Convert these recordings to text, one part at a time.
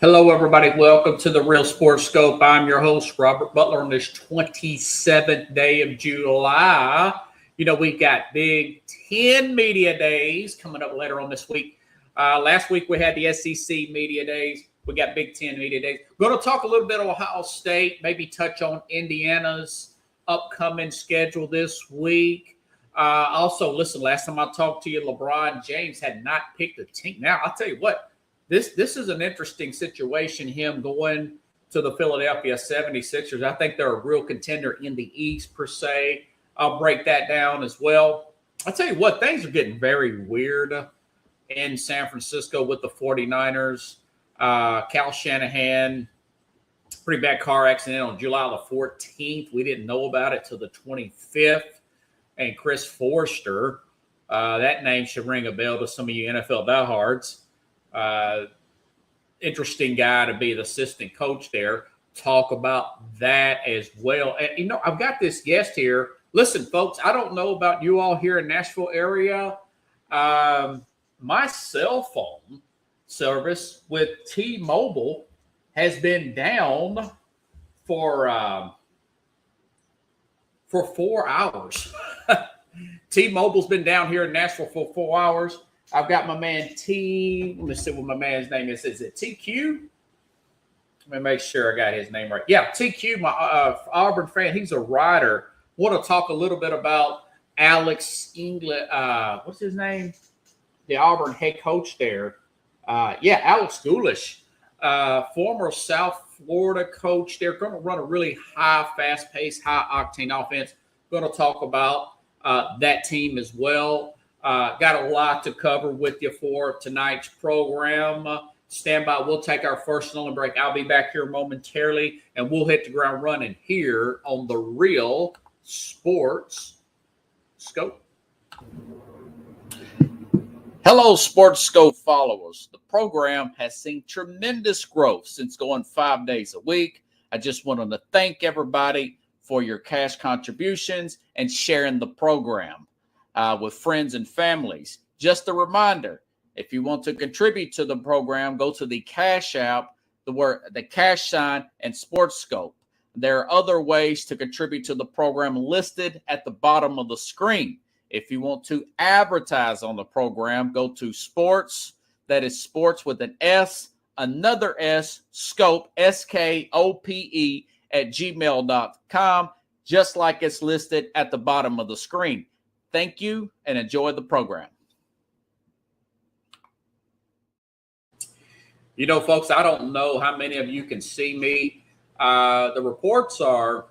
Hello, everybody. Welcome to the Real Sports Scope. I'm your host, Robert Butler, on this 27th day of July. You know, we've got Big Ten Media Days coming up later on this week. Last week, we had the SEC Media Days. We got Big Ten Media Days. We're going to talk a little bit of Ohio State, maybe touch on Indiana's upcoming schedule this week. Also, listen, last time I talked to you, LeBron James had not picked a team. Now, I'll tell you what. This is an interesting situation, him going to the Philadelphia 76ers. I think they're a real contender in the East, per se. I'll break that down as well. I'll tell you what, things are getting very weird in San Francisco with the 49ers. Cal Shanahan, pretty bad car accident on July the 14th. We didn't know about it till the 25th. And Chris Forster, that name should ring a bell to some of you NFL diehards. Interesting guy to be the assistant coach there. Talk about that as well. And, you know, I've got this guest here. Listen, folks, I don't know about you all here in Nashville area. My cell phone service with T-Mobile has been down for 4 hours. T-Mobile's been down here in Nashville for 4 hours. I've got my man T. Let me see what my man's name is. Is it TQ? Let me make sure I got his name right. Yeah, TQ, my Auburn fan. He's a writer. Want to talk a little bit about Alex England. What's his name? The Auburn head coach there. Alex Goulash, former South Florida coach. They're going to run a really high, fast-paced, high-octane offense. Going to talk about that team as well. Got a lot to cover with you for tonight's program. Stand by. We'll take our first and only break. I'll be back here momentarily, and we'll hit the ground running here on the Real Sports Scope. Hello, Sports Scope followers. The program has seen tremendous growth since going 5 days a week. I just wanted to thank everybody for your cash contributions and sharing the program with friends and families. Just a reminder, if you want to contribute to the program, go to the Cash App, the cash sign, and Sports Scope. There are other ways to contribute to the program listed at the bottom of the screen. If you want to advertise on the program, go to Sports, that is Sports with an S, another S, Scope, SKOPE, at gmail.com, just like it's listed at the bottom of the screen. Thank you and enjoy the program. You know, folks, I don't know how many of you can see me. The reports are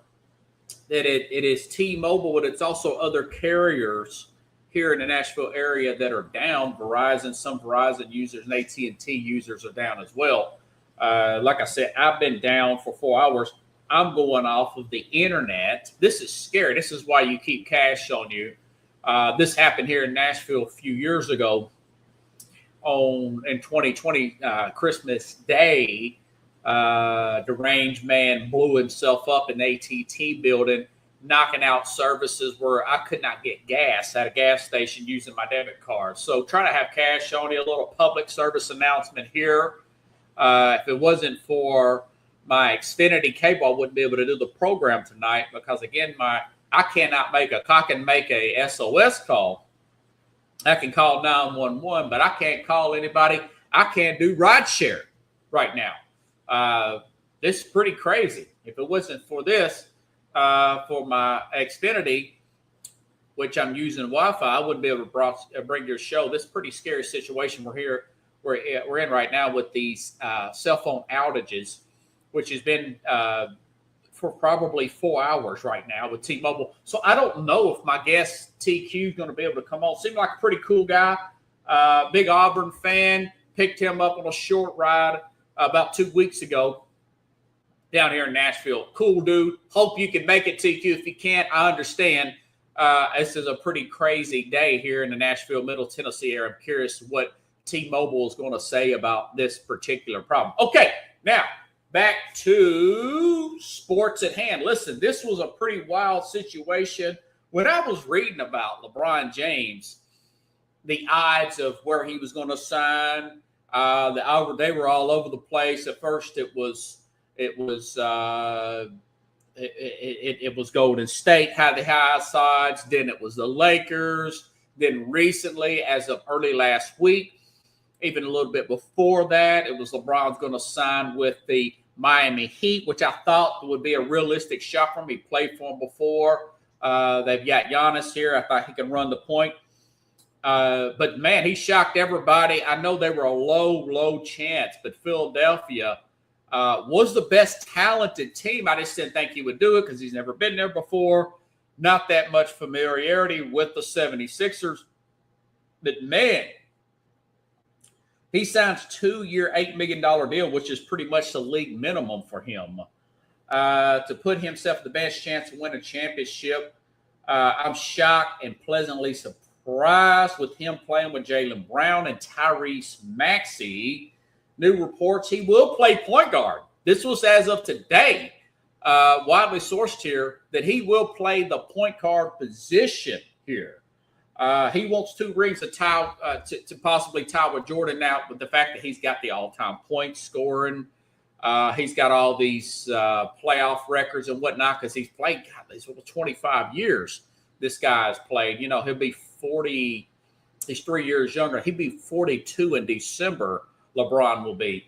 that it is T-Mobile, but it's also other carriers here in the Nashville area that are down. Verizon, some Verizon users and AT&T users are down as well. Like I said, I've been down for 4 hours. I'm going off of the internet. This is scary. This is why you keep cash on you. This happened here in Nashville a few years ago in 2020, Christmas Day. Deranged man blew himself up in the AT&T building, knocking out services where I could not get gas at a gas station using my debit card. So trying to have cash on you, a little public service announcement here. If it wasn't for my Xfinity cable, I wouldn't be able to do the program tonight because, again, I can make a SOS call. I can call 911, but I can't call anybody. I can't do rideshare right now. This is pretty crazy. If it wasn't for this, for my Xfinity, which I'm using Wi-Fi, I wouldn't be able to bring your show. This is a pretty scary situation we're in right now with these cell phone outages, which has been for probably 4 hours right now with T-Mobile. So I don't know if my guest TQ is going to be able to come on. Seemed like a pretty cool guy, big Auburn fan. Picked him up on a short ride about 2 weeks ago down here in Nashville. Cool dude. Hope you can make it, TQ. If you can't, I understand. This is a pretty crazy day here in the Nashville, Middle Tennessee area. I'm curious what T-Mobile is going to say about this particular problem. Okay, now back to sports at hand. Listen, this was a pretty wild situation. When I was reading about LeBron James, the odds of where he was going to sign, The Auburn, they were all over the place. At first, it was Golden State had the high sides. Then it was the Lakers. Then recently, as of early last week, even a little bit before that, it was LeBron's going to sign with the Miami Heat, which I thought would be a realistic shot for him. He played for them before. They've got Giannis here. I thought he can run the point. But, man, he shocked everybody. I know they were a low chance, but Philadelphia was the best talented team. I just didn't think he would do it because he's never been there before. Not that much familiarity with the 76ers. But, man, he signs a 2-year, $8 million deal, which is pretty much the league minimum for him. To put himself the best chance to win a championship, I'm shocked and pleasantly surprised with him playing with Jaylen Brown and Tyrese Maxey. New reports, he will play point guard. This was as of today, widely sourced here, that he will play the point guard position here. He wants 2 rings to possibly tie with Jordan now, with the fact that he's got the all-time points scoring. He's got all these playoff records and whatnot because he's played, these 25 years this guy's played. You know, he'll be 40. He's 3 years younger. He'll be 42 in December, LeBron will be.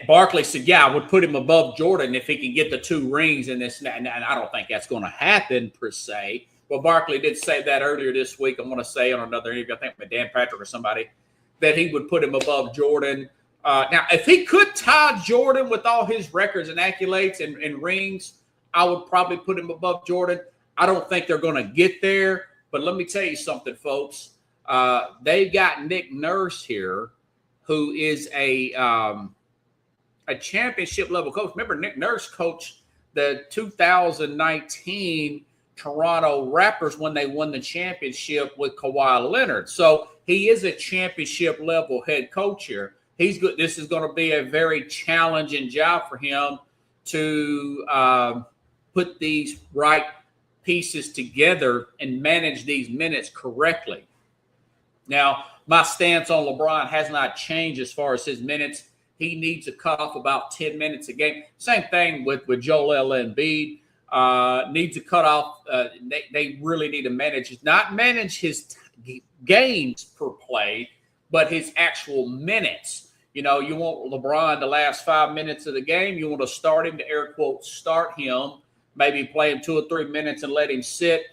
Barkley said, I would put him above Jordan if he can get the 2 rings in this. And I don't think that's going to happen per se. Well, Barkley did say that earlier this week. I'm going to say on another interview, I think with Dan Patrick or somebody, that he would put him above Jordan. Now, if he could tie Jordan with all his records and accolades and rings, I would probably put him above Jordan. I don't think they're going to get there. But let me tell you something, folks. They've got Nick Nurse here, who is a championship level coach. Remember, Nick Nurse coached the 2019 Toronto Raptors when they won the championship with Kawhi Leonard. So he is a championship level head coach here. He's good. This is going to be a very challenging job for him to put these right pieces together and manage these minutes correctly. Now, my stance on LeBron has not changed as far as his minutes. He needs to cut off about 10 minutes a game. Same thing with Joel Embiid. Needs to cut off. They really need to not manage his games per play, but his actual minutes. You know, you want LeBron the last 5 minutes of the game. You want to start him, to air quote, start him, maybe play him 2 or 3 minutes and let him sit,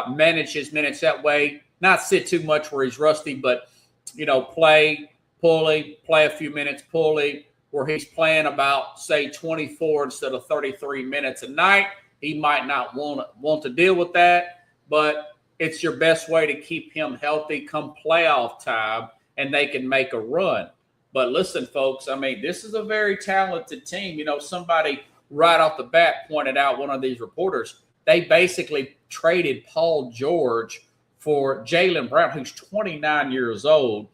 manage his minutes that way. Not sit too much where he's rusty, but, you know, play a few minutes, where he's playing about, say, 24 instead of 33 minutes a night. He might not want to deal with that, but it's your best way to keep him healthy come playoff time, and they can make a run. But listen, folks, I mean, this is a very talented team. You know, somebody right off the bat pointed out, one of these reporters, they basically traded Paul George for Jaylen Brown, who's 29 years old,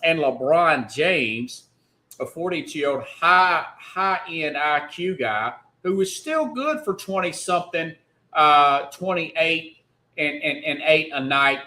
and LeBron James, a 42-year-old high-end IQ guy who is still good for 20-something, 28 and 8 a night,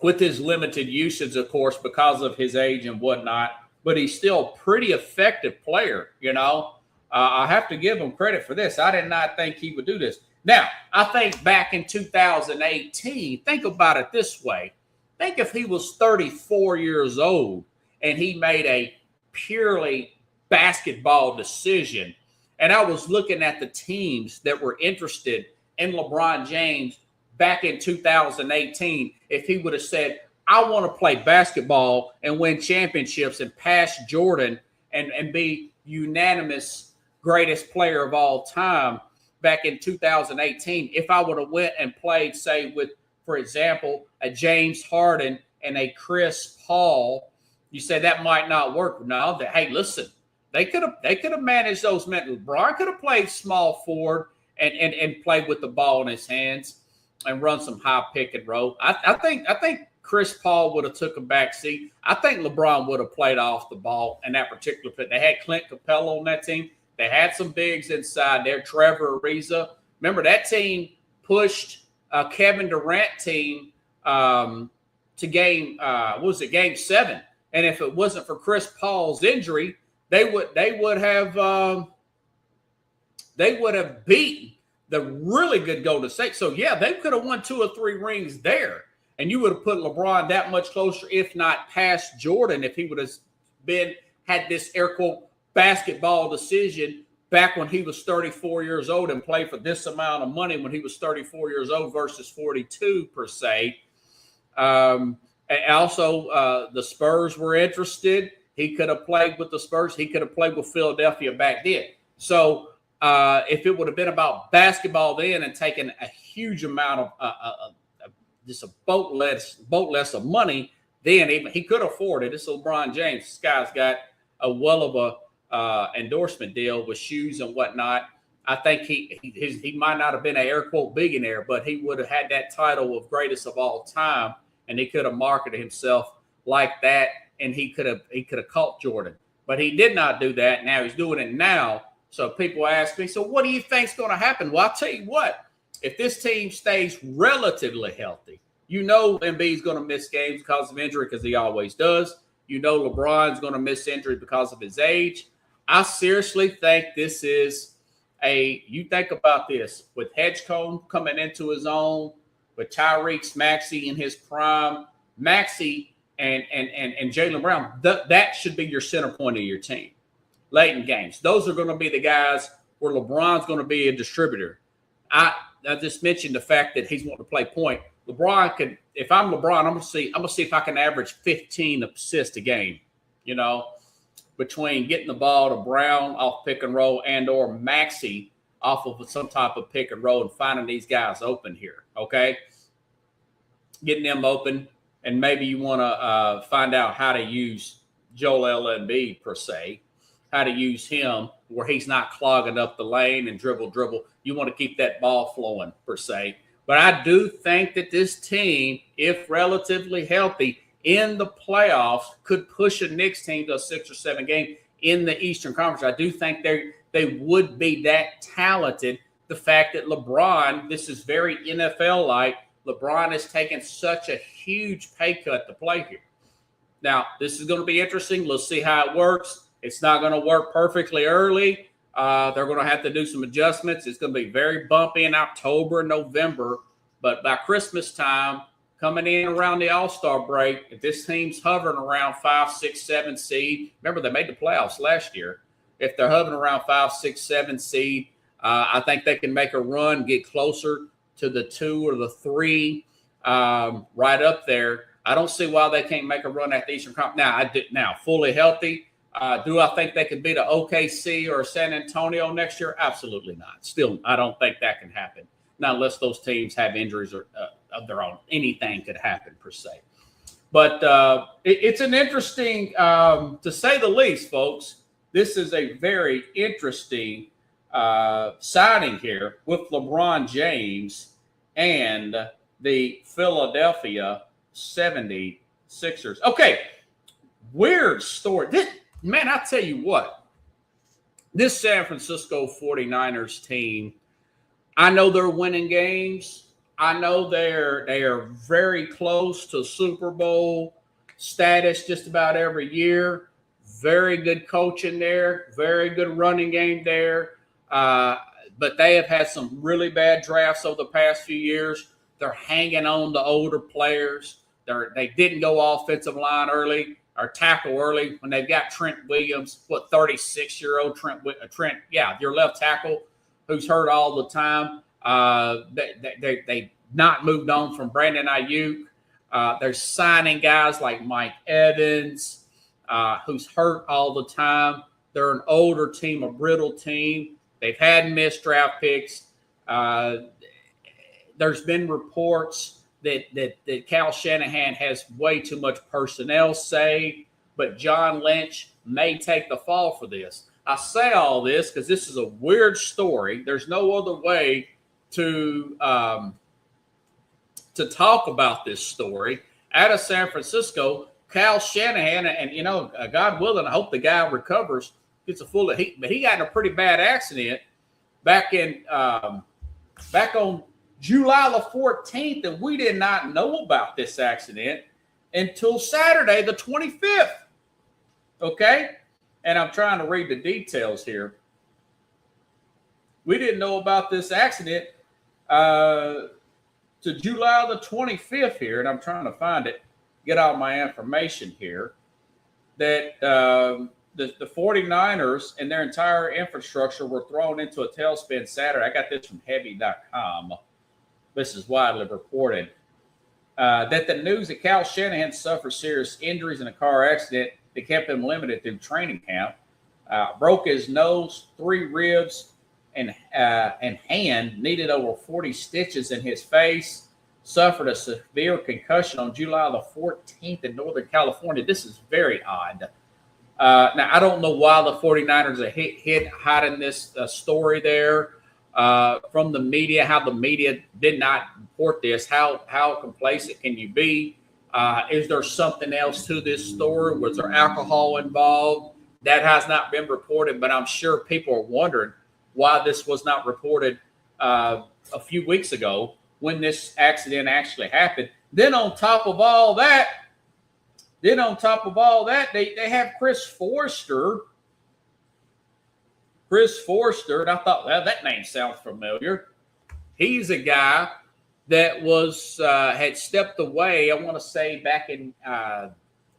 with his limited usage, of course, because of his age and whatnot. But he's still a pretty effective player, you know. I have to give him credit for this. I did not think he would do this. Now, I think back in 2018, think about it this way. Think if he was 34 years old and he made a purely basketball decision, and I was looking at the teams that were interested in LeBron James back in 2018, if he would have said, I want to play basketball and win championships and pass Jordan and be unanimous greatest player of all time back in 2018, if I would have went and played, say, with, for example, a James Harden and a Chris Paul, you say that might not work. No, hey, listen, they could have managed those men. LeBron could have played small forward and played with the ball in his hands and run some high pick and roll. I think Chris Paul would have took a back seat. I think LeBron would have played off the ball in that particular fit. They had Clint Capella on that team. They had some bigs inside there. Trevor Ariza. Remember, that team pushed Kevin Durant team to game 7. And if it wasn't for Chris Paul's injury, they would have beaten the really good Golden State. So yeah, they could have won 2 or 3 rings there, and you would have put LeBron that much closer, if not past Jordan, if he would have had this air quote basketball decision back when he was 34 years old and played for this amount of money when he was 34 years old versus 42 per se. And also, the Spurs were interested. He could have played with the Spurs. He could have played with Philadelphia back then. So if it would have been about basketball then and taken a huge amount of just a boat less of money, then he could afford it. It's LeBron James. This guy's got a well of a endorsement deal with shoes and whatnot. I think he might not have been an air quote billionaire, but he would have had that title of greatest of all time, and he could have marketed himself like that, and he could have caught Jordan. But he did not do that. Now he's doing it now. So people ask me, so what do you think's going to happen? Well, I'll tell you what. If this team stays relatively healthy, you know Embiid's going to miss games because of injury, because he always does. You know LeBron's going to miss injury because of his age. I seriously think this is you think about this, with Hedgecombe coming into his own, with Tyrese Maxey in his prime, Maxey and Jaylen Brown, that should be your center point of your team. Late in games. Those are going to be the guys where LeBron's going to be a distributor. I just mentioned the fact that he's wanting to play point. LeBron could, if I'm LeBron, I'm gonna see if I can average 15 assists a game, between getting the ball to Brown off pick and roll and or Maxey off of some type of pick and roll and finding these guys open here, okay? Getting them open, and maybe you want to find out how to use Joel Embiid per se, how to use him where he's not clogging up the lane and dribble. You want to keep that ball flowing per se. But I do think that this team, if relatively healthy in the playoffs, could push a Knicks team to a 6 or 7 game in the Eastern Conference. I do think they would be that talented. The fact that LeBron, this is very NFL-like, LeBron has taken such a huge pay cut to play here. Now, this is going to be interesting. Let's see how it works. It's not going to work perfectly early. They're going to have to do some adjustments. It's going to be very bumpy in October and November. But by Christmas time, coming in around the All-Star break, if this team's hovering around 5, 6, 7 seed, remember they made the playoffs last year. If they're hovering around 5, 6, 7 seed, I think they can make a run, get closer to the 2 or the 3, right up there. I don't see why they can't make a run at the Eastern Conference. Now, fully healthy. Do I think they could beat an OKC or San Antonio next year? Absolutely not. Still, I don't think that can happen. Not unless those teams have injuries or of their own. Anything could happen per se. But it's an interesting, to say the least, folks. This is a very interesting signing here with LeBron James and the Philadelphia 76ers. Okay, weird story. Man, I tell you what, this San Francisco 49ers team, I know they're winning games. I know they are very close to Super Bowl status just about every year. Very good coaching there, very good running game there. But they have had some really bad drafts over the past few years. They're hanging on to older players. They didn't go offensive line early or tackle early when they've got Trent Williams, 36-year-old Trent, your left tackle, who's hurt all the time. They not moved on from Brandon Ayuk. They're signing guys like Mike Evans, who's hurt all the time. They're an older team, a brittle team. They've had missed draft picks. There's been reports that Cal Shanahan has way too much personnel say, but John Lynch may take the fall for this. I say all this because this is a weird story. There's no other way to talk about this story. Out of San Francisco, Cal Shanahan, and God willing, I hope the guy recovers, gets a full of heat. But he got in a pretty bad accident back on July the 14th, and we did not know about this accident. until Saturday, the 25th. Okay? And I'm trying to read the details here. We didn't know about this accident to July the 25th here, and I'm trying to find it, get all my information here, that the 49ers and their entire infrastructure were thrown into a tailspin Saturday. I got this from heavy.com. This is widely reported. That the news that Kyle Shanahan suffered serious injuries in a car accident that kept him limited through training camp, broke his nose, 3 ribs, and hand, needed over 40 stitches in his face, suffered a severe concussion on July the 14th in Northern California. This is very odd. Now, I don't know why the 49ers are hiding this story there from the media, how the media did not report this. How complacent can you be? Is there something else to this story? Was there alcohol involved? That has not been reported, but I'm sure people are wondering why this was not reported a few weeks ago when this accident actually happened. Then on top of all that, they have Chris Forster. And I thought, well, that name sounds familiar. He's a guy that was had stepped away, I want to say back in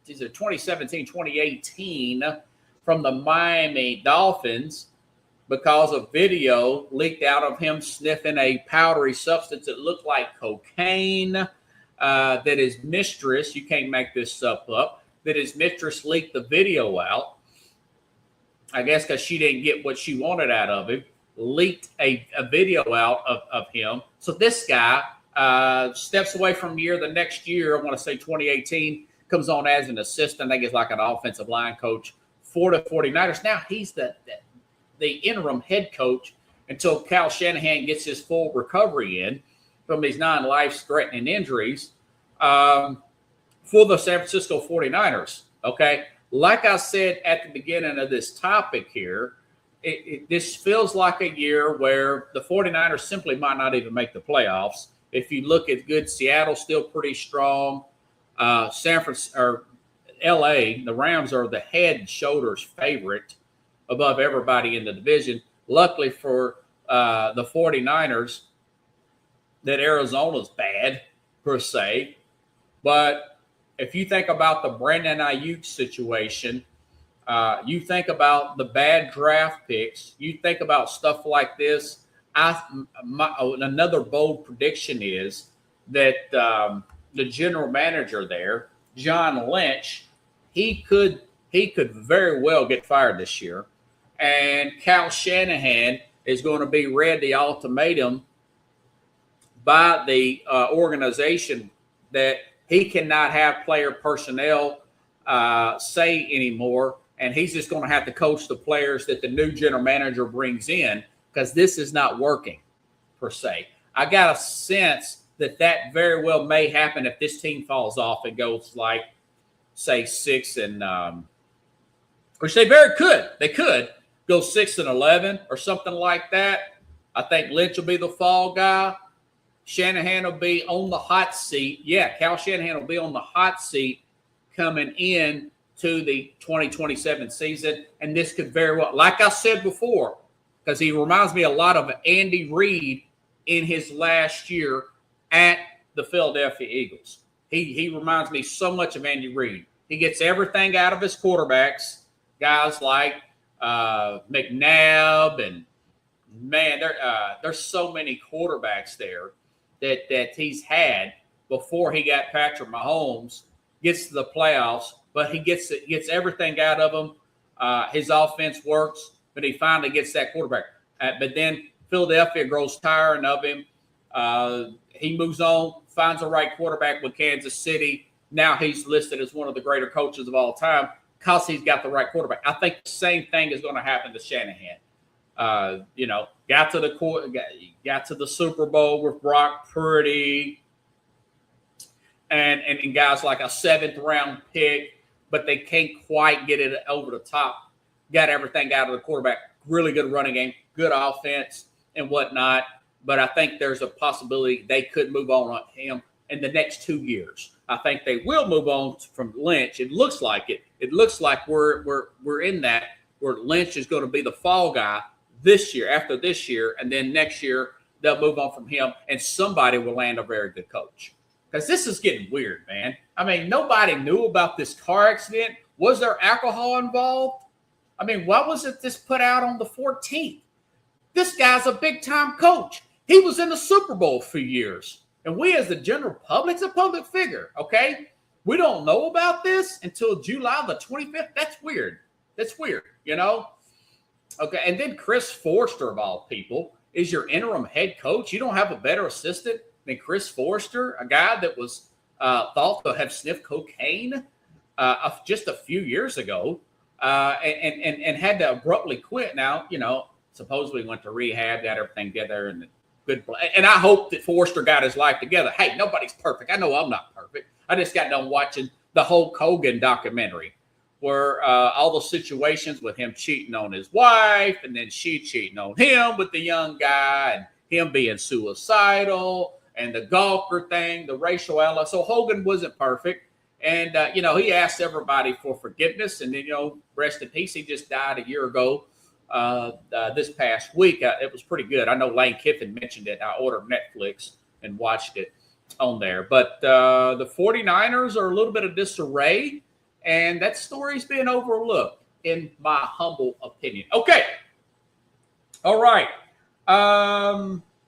2017, 2018 from the Miami Dolphins because a video leaked out of him sniffing a powdery substance that looked like cocaine. That his mistress, you can't make this stuff up, that his mistress leaked the video out, I guess because she didn't get what she wanted out of him, leaked a video out of him. So this guy steps away from the next year, I want to say 2018, comes on as an assistant, I guess like an offensive line coach for the 49ers. Now he's the interim head coach until Kyle Shanahan gets his full recovery in from these non-life-threatening injuries for the San Francisco 49ers, okay? Like I said at the beginning of this topic here, this feels like a year where the 49ers simply might not even make the playoffs. If you look at good, Seattle still pretty strong. San Francisco or LA, the Rams are the head and shoulders favorite above everybody in the division. Luckily for the 49ers, that Arizona's bad per se. But if you think about the Brandon Ayuk situation, you think about the bad draft picks, you think about stuff like this. Another bold prediction is that the general manager there, John Lynch, he could very well get fired this year. And Kyle Shanahan is going to be read the ultimatum by the organization that he cannot have player personnel say anymore, and he's just going to have to coach the players that the new general manager brings in because this is not working per se. I got a sense that very well may happen if this team falls off and goes like, say, 6-, which they could. They could go 6-11 or something like that. I think Lynch will be the fall guy. Shanahan will be on the hot seat. Yeah, Kyle Shanahan will be on the hot seat coming in to the 2027 season. And this could very well, like I said before, because he reminds me a lot of Andy Reid in his last year at the Philadelphia Eagles. He reminds me so much of Andy Reid. He gets everything out of his quarterbacks, guys like McNabb, and man, there's so many quarterbacks there that he's had before he got Patrick Mahomes, gets to the playoffs, but he gets everything out of him. His offense works, but he finally gets that quarterback. But then Philadelphia grows tired of him. He moves on, finds the right quarterback with Kansas City. Now he's listed as one of the greater coaches of all time because he's got the right quarterback. I think the same thing is going to happen to Shanahan. Got to the Super Bowl with Brock Purdy and guys like a 7th round pick, but they can't quite get it over the top. Got everything out of the quarterback. Really good running game, good offense and whatnot. But I think there's a possibility they could move on him in the next 2 years. I think they will move on from Lynch. It looks like it. It looks like we're in that where Lynch is going to be the fall guy this year, after this year, and then next year they'll move on from him, and somebody will land a very good coach. Because this is getting weird, man. I mean, nobody knew about this car accident. Was there alcohol involved? I mean, why was it this put out on the 14th? This guy's a big-time coach. He was in the Super Bowl for years. And we as the general public's a public figure, okay? We don't know about this until July the 25th. That's weird. That's weird, you know? Okay, and then Chris Forster, of all people, is your interim head coach. You don't have a better assistant than Chris Forster, a guy that was thought to have sniffed cocaine just a few years ago and had to abruptly quit. Now, you know, supposedly went to rehab, got everything together, and good. And I hope that Forster got his life together. Hey, nobody's perfect. I know I'm not perfect. I just got done watching the Hulk Hogan documentary where all the situations with him cheating on his wife and then she cheating on him with the young guy and him being suicidal and the golfer thing, the racial ally. So Hogan wasn't perfect. And, you know, he asked everybody for forgiveness. And then, you know, rest in peace, he just died a year ago this past week. It was pretty good. I know Lane Kiffin mentioned it. I ordered Netflix and watched it on there. But the 49ers are a little bit of disarray. And that story's been overlooked, in my humble opinion. Okay. All right.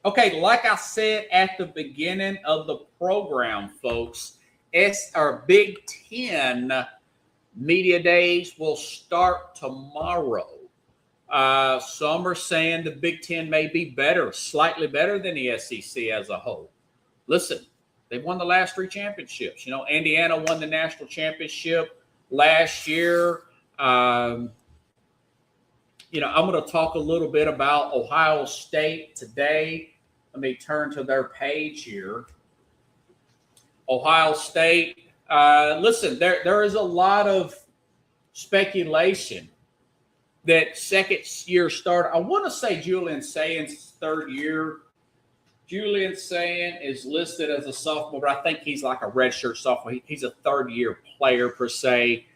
Okay, like I said at the beginning of the program, folks, our Big Ten media days will start tomorrow. Some are saying the Big Ten may be better, slightly better than the SEC as a whole. Listen, they won the last 3 championships. You know, Indiana won the national championship last year. You know, I'm going to talk a little bit about Ohio State today. Let me turn to their page here. Ohio State. Listen, there is a lot of speculation that second-year starter. I want to say Julian Saint's third year. Julian Saint is listed as a sophomore, but I think he's like a redshirt sophomore. He's a third-year player per se.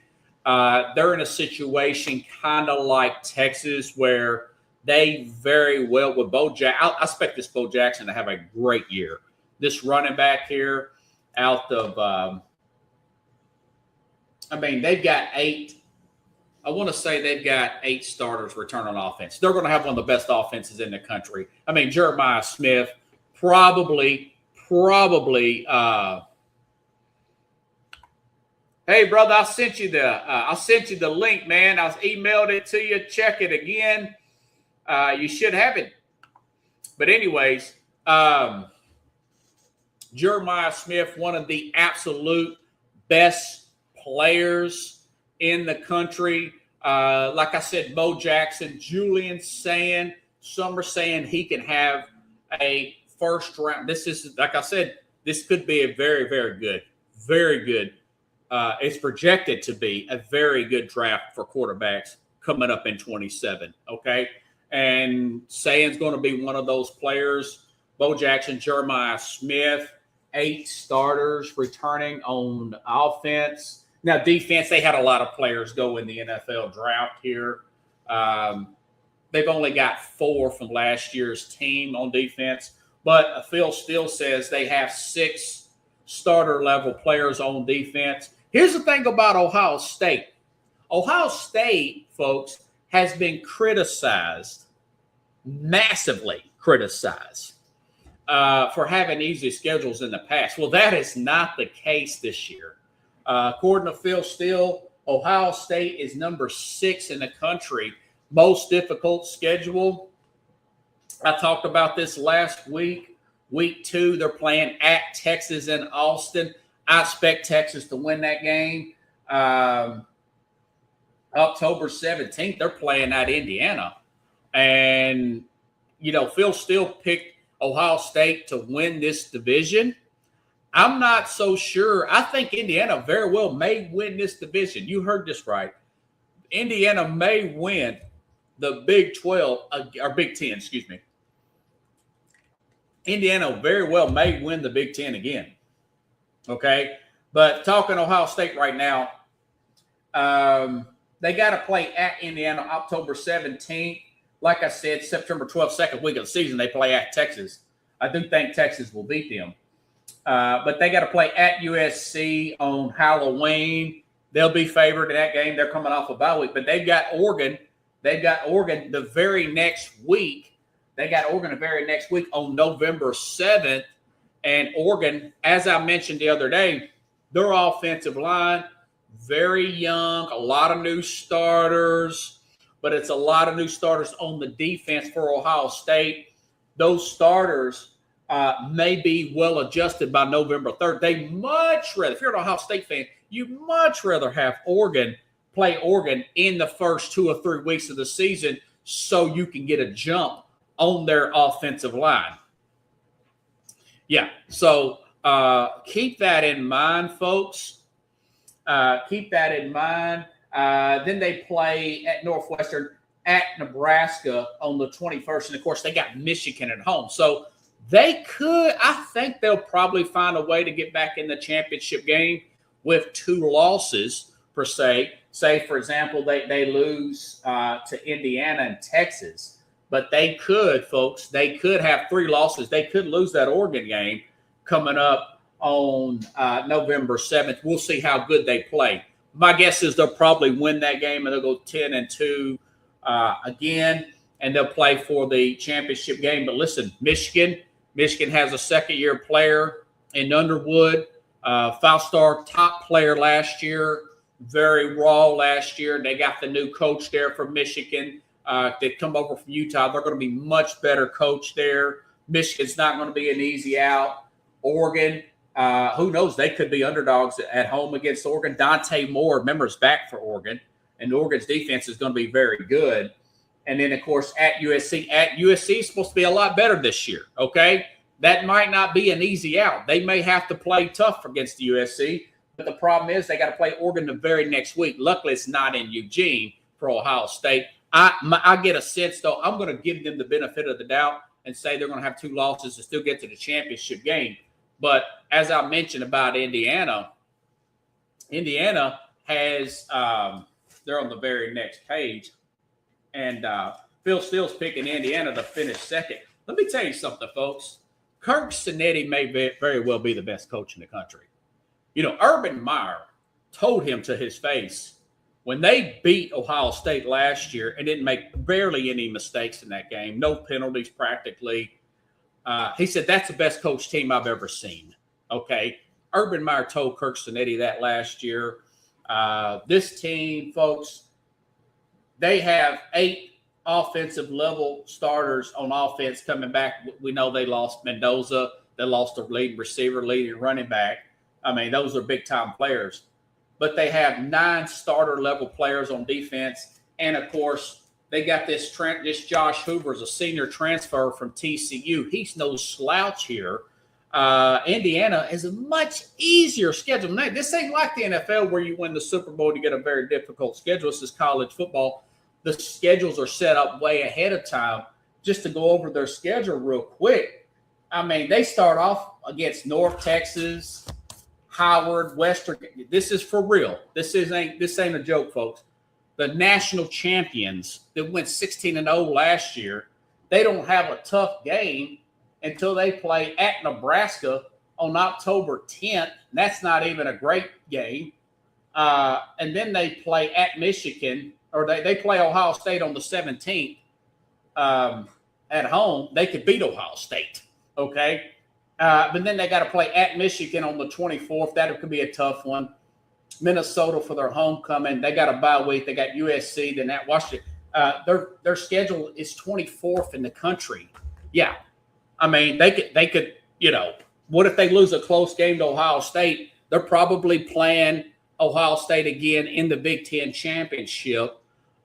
They're in a situation kind of like Texas where they very well with Bo Jackson. I expect this Bo Jackson to have a great year. This running back here out of, I mean, they've got 8. I want to say they've got 8 starters return on offense. They're going to have one of the best offenses in the country. I mean, Jeremiah Smith probably. Hey, brother, I sent you the link, man. I emailed it to you. Check it again. You should have it. But anyways, Jeremiah Smith, one of the absolute best players in the country. Like I said, Bo Jackson, Julian Saint. Some are saying he can have a first round. This is, like I said, this could be a very, very good. It's projected to be a very good draft for quarterbacks coming up in 27. Okay. And Saint's going to be one of those players. Bo Jackson, Jeremiah Smith, 8 starters returning on offense. Now, defense, they had a lot of players go in the NFL draft here. They've only got 4 from last year's team on defense. But Phil Steele says they have 6 starter-level players on defense. Here's the thing about Ohio State. Ohio State, folks, has been criticized, massively criticized, for having easy schedules in the past. Well, that is not the case this year. According to Phil Steele, Ohio State is number 6 in the country, most difficult schedule. I talked about this last week. Week 2, they're playing at Texas in Austin. I expect Texas to win that game. October 17th, they're playing at Indiana. And, you know, Phil Steele picked Ohio State to win this division. I'm not so sure. I think Indiana very well may win this division. You heard this right. Indiana may win the Big 12, or Big 10, excuse me. Indiana very well may win the Big 10 again. Okay? But talking Ohio State right now, they got to play at Indiana October 17th. Like I said, September 12th, second week of the season, they play at Texas. I do think Texas will beat them. But they got to play at USC on Halloween. They'll be favored in that game. They're coming off a bye week. But they've got Oregon. They've got Oregon the very next week. They got Oregon the very next week on November 7th. And Oregon, as I mentioned the other day, their offensive line, very young, a lot of new starters, but it's a lot of new starters on the defense for Ohio State. Those starters may be well adjusted by November 3rd. They much rather, if you're an Ohio State fan, you much rather have Oregon play Oregon in the first 2 or 3 weeks of the season so you can get a jump on their offensive line. Yeah, so keep that in mind, folks. Keep that in mind. Then they play at Northwestern, at Nebraska on the 21st. And, of course, they got Michigan at home. So they could – I think they'll probably find a way to get back in the championship game with 2 losses, per se. Say, for example, they lose to Indiana and Texas. But they could, folks, they could have 3 losses. They could lose that Oregon game coming up on November 7th. We'll see how good they play. My guess is they'll probably win that game, and they'll go 10-2 again, and they'll play for the championship game. But listen, Michigan has a second-year player in Underwood, 5-star top player last year, very raw last year. They got the new coach there from Michigan. They come over from Utah. They're going to be much better coach there. Michigan's not going to be an easy out. Oregon, who knows? They could be underdogs at home against Oregon. Dante Moore, remember, is back for Oregon, and Oregon's defense is going to be very good. And then, of course, at USC. At USC is supposed to be a lot better this year, okay? That might not be an easy out. They may have to play tough against the USC, but the problem is they got to play Oregon the very next week. Luckily, it's not in Eugene for Ohio State. I get a sense, though, I'm going to give them the benefit of the doubt and say they're going to have 2 losses to still get to the championship game. But as I mentioned about Indiana has they're on the very next page, and Phil Steele's picking Indiana to finish second. Let me tell you something, folks. Kirk Cinetti may very well be the best coach in the country. You know, Urban Meyer told him to his face, when they beat Ohio State last year and didn't make barely any mistakes in that game, no penalties practically, he said, that's the best coach team I've ever seen. Okay. Urban Meyer told Kirk Cinetti that last year. This team, folks, they have 8 offensive level starters on offense coming back. We know they lost Mendoza. They lost their leading receiver, leading running back. I mean, those are big-time players. But they have 9 starter-level players on defense. And, of course, they got this Josh Hoover's a senior transfer from TCU. He's no slouch here. Indiana is a much easier schedule. Now, this ain't like the NFL where you win the Super Bowl to get a very difficult schedule. This is college football. The schedules are set up way ahead of time. Just to go over their schedule real quick, I mean, they start off against North Texas, Howard, Western. This is for real. This ain't a joke, folks. The national champions that went 16-0 last year, they don't have a tough game until they play at Nebraska on October 10th. And that's not even a great game. And then they play at Michigan, or they play Ohio State on the 17th at home. They could beat Ohio State, okay? But then they got to play at Michigan on the 24th. That could be a tough one. Minnesota for their homecoming. They got a bye week. They got USC, then at Washington. Their schedule is 24th in the country. Yeah. I mean, they could, you know, what if they lose a close game to Ohio State? They're probably playing Ohio State again in the Big Ten championship.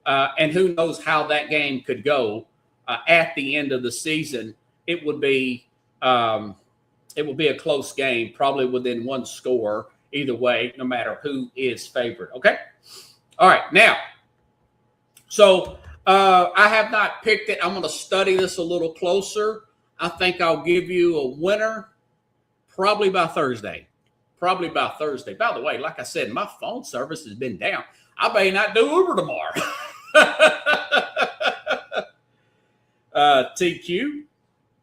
And who knows how that game could go at the end of the season. It would be a close game, probably within 1 score either way, no matter who is favored. Okay? All right. Now, so I have not picked it. I'm going to study this a little closer. I think I'll give you a winner probably by Thursday. probably by Thursday. By the way, like I said, my phone service has been down. I may not do Uber tomorrow. TQ,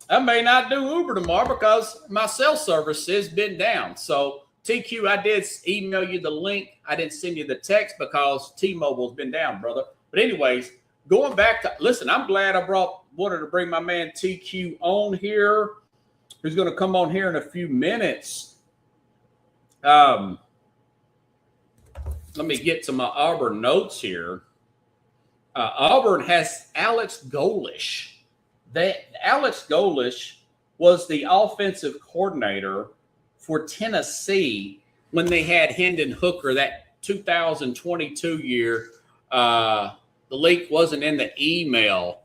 I may not do Uber tomorrow because my cell service has been down. So TQ, I did email you the link. I didn't send you the text because T-Mobile's been down, brother. But anyways, going back to, listen, I'm glad I wanted to bring my man TQ on here, who's going to come on here in a few minutes. Let me get to my Auburn notes here. Auburn has Alex Golesh. Alex Golesh was the offensive coordinator for Tennessee when they had Hendon Hooker that 2022 year. The link wasn't in the email.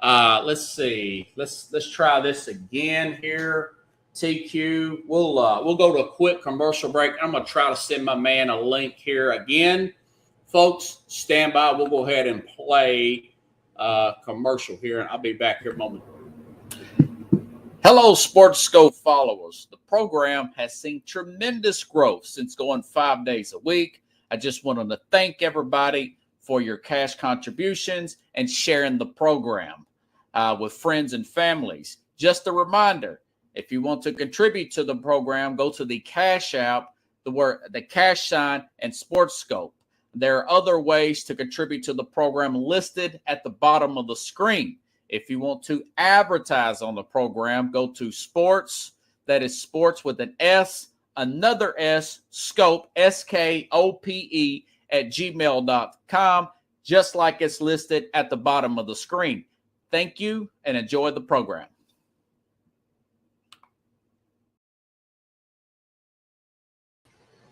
Let's see. Let's try this again here. TQ. We'll go to a quick commercial break. I'm gonna try to send my man a link here again. Folks, stand by. We'll go ahead and play commercial here, and I'll be back here in a moment. Hello, Sports Scope followers. The program has seen tremendous growth since going 5 days a week. I just wanted to thank everybody for your cash contributions and sharing the program with friends and families. Just a reminder, if you want to contribute to the program, go to the Cash App, the cash sign, and Sports Scope. There are other ways to contribute to the program listed at the bottom of the screen. If you want to advertise on the program, go to sports, that is sports with an S, another S, scope, SKOPE, at gmail.com, just like it's listed at the bottom of the screen. Thank you and enjoy the program.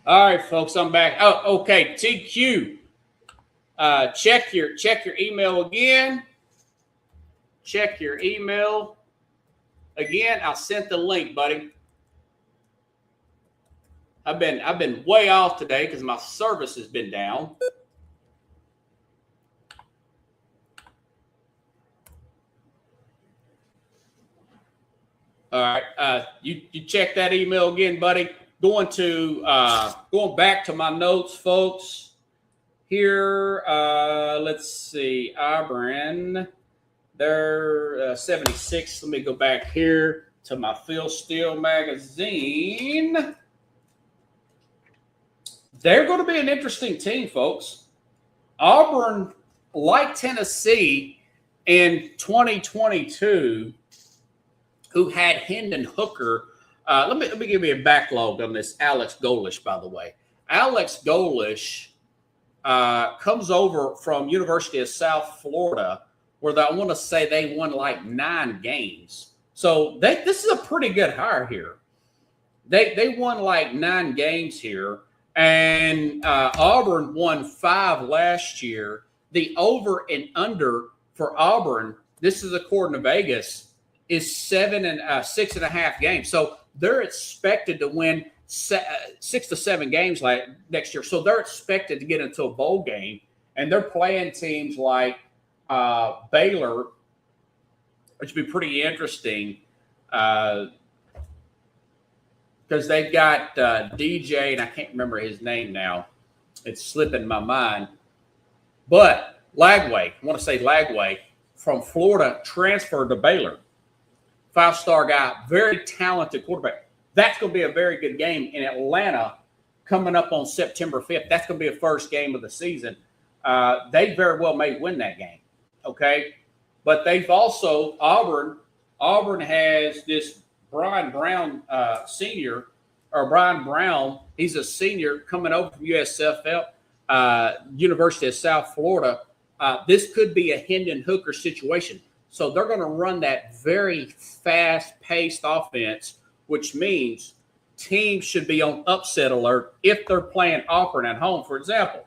All right, folks, I'm back. Oh, okay, TQ. Check your email again. Check your email again. I sent the link, buddy. I've been way off today because my service has been down. All right, you check that email again, buddy. Going back to my notes, folks. Here, let's see, Auburn. They're 76. Let me go back here to my Phil Steele magazine. They're going to be an interesting team, folks. Auburn, like Tennessee in 2022, who had Hendon Hooker. Let me give you a backlog on this Alex Golesh, by the way. Alex Golesh comes over from University of South Florida, where I want to say they won like 9 games. So this is a pretty good hire here. They won like 9 games here, and Auburn won 5 last year. The over and under for Auburn, this is according to Vegas, is 6.5 games. So they're expected to win 6 to 7 games next year. So they're expected to get into a bowl game, and they're playing teams like Baylor, which would be pretty interesting because they've got DJ, and I can't remember his name now. It's slipping my mind. But Lagway, I want to say Lagway, from Florida, transferred to Baylor. 5-star guy, very talented quarterback. That's going to be a very good game in Atlanta coming up on September 5th. That's going to be a first game of the season. They very well may win that game. Okay, but they've also Auburn has this Brian Brown senior, or Brian Brown. He's a senior coming over from USFL, University of South Florida. This could be a Hendon Hooker situation. So they're going to run that very fast-paced offense, which means teams should be on upset alert if they're playing Auburn at home. For example,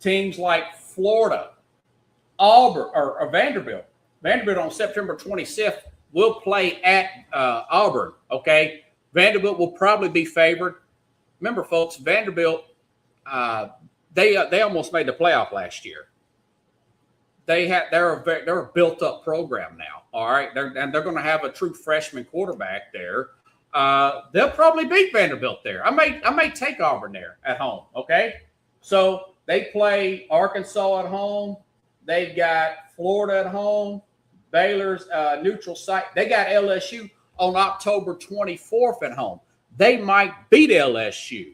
teams like Florida, Auburn, or Vanderbilt. Vanderbilt on September 26th will play at Auburn, okay? Vanderbilt will probably be favored. Remember, folks, Vanderbilt, they almost made the playoff last year. They're a built-up program now, all right? They're going to have a true freshman quarterback there. they'll probably beat Vanderbilt there. I may take Auburn there at home. Okay, so they play Arkansas at home. They've got Florida at home. Baylor's neutral site. They got LSU on October 24th at home. They might beat LSU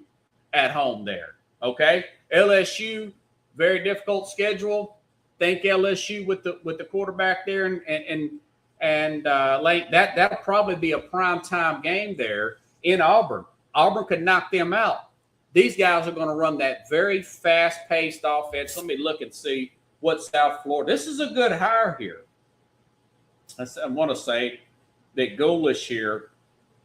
at home there. Okay, LSU, very difficult schedule. Think LSU with the quarterback there and late that'll probably be a prime time game there in Auburn. Auburn could knock them out. These guys are going to run that very fast paced offense. Let me look and see what South Florida. This is a good hire here. I want to say that Goolish here.